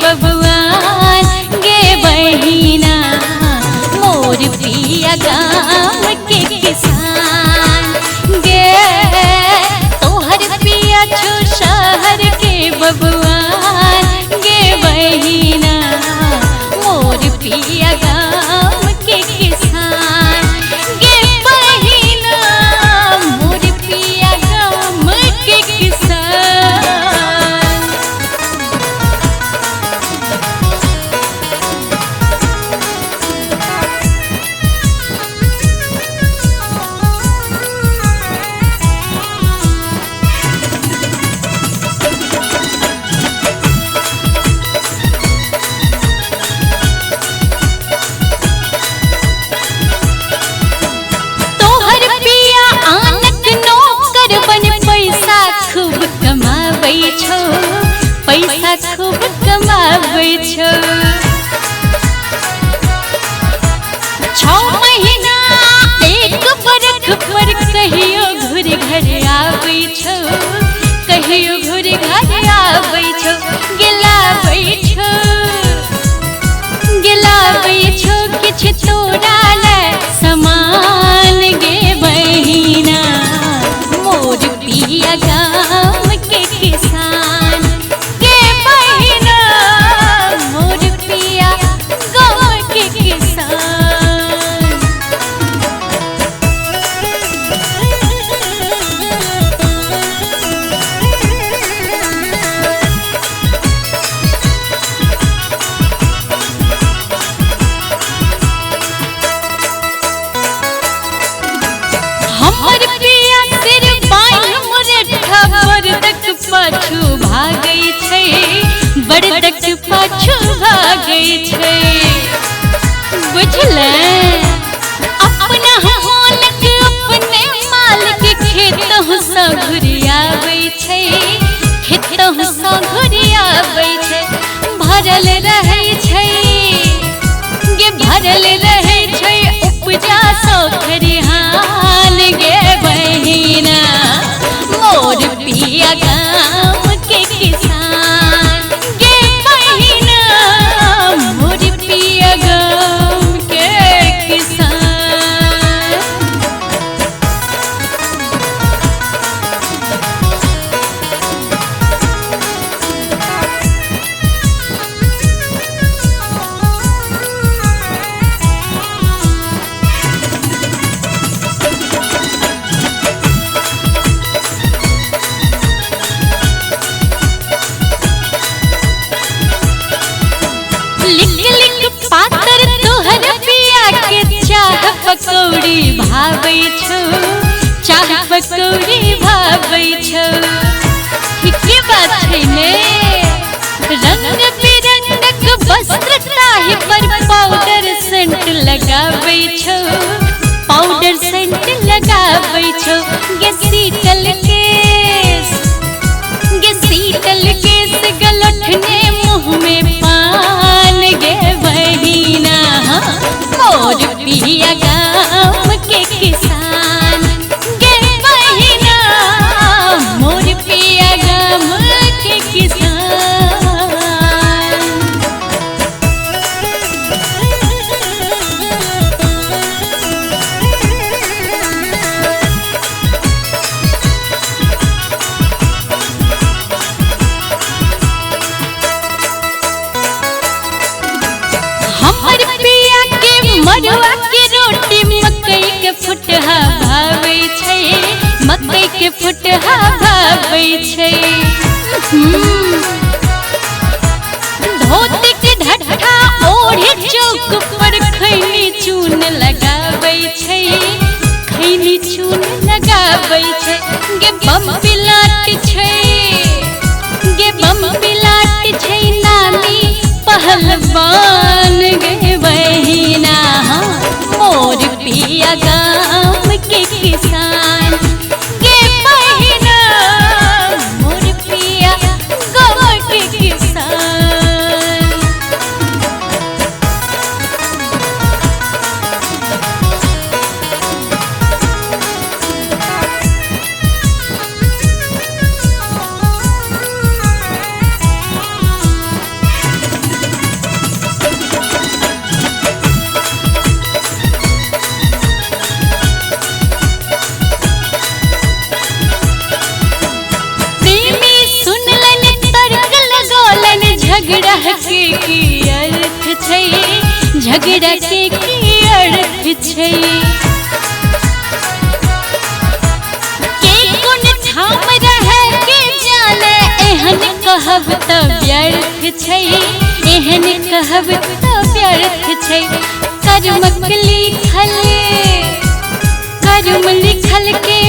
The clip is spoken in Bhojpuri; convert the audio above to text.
बबुआन गे बहिना मोर पिया गाम के किसान गे तोहर पिया छो शहर के बबुआन गे बहिना मोर पिया गाम के किसान गे बहिना मोर पिया गाम के किसान। पैसा खूब कमाबै छौ 6 महीना 1 बरख पर कहियो घुर घर आबै छौ कहियो घुर घर आबै छौ गेलाबै छौ किछ तोरा ले समान गे बहिना मोर पिया गाम के किसान गे बहिना मोर पिया गाम के किसान। हमर पिया सिर बांहि मुरेठा बरदक पाछू भागै छै बरदक पाछू भागै छै बुझले अपना मालक अपने मालिक खेतहु सँ घुरियाबै छै खेतहु सँ घुरियाबै छै भरल रहै छै गे भरल रहै छै उपजा सँ खरिहान गे बहिना मोर पिया गाम के किसान गे बहिना मोर पिया गाम के किसान। पातर तोहर पिया के चाह पकौड़ी भाबै छौ चाह पकौड़ी भाबै छौ ठीके बात छै ने रंग बिरंगक वस्त्र ताहि पर पाउडर सेंट लगाबै छौ पाउडर सेंट लगाबै छौ गे शीतल केस गलठने मुँह में पान गे बहिना मोर पिया गाम के किसान गे बहिना मोर पिया गाम के किसान। हमर पिया के मड़ुआ के रोटी मकई के फुटहा भाबै छै मकई के फुटहा भाबै छै धोती के ढट्ठा ओढ़े चौक पर खैनी चून लगाबै छै खैनी चून लगाबै छै गे बम पिलाट छै नामी पहलवान गे बहिना मोर पिया गाम के किसान गे बहिना मोर पिया गाम के किसान। झगड़ा के की अर्थ छै के कोन ठाम रहे के जाने एहन कहब त व्यर्थ छै एहन कहब त व्यर्थ छै कर्म लिखल के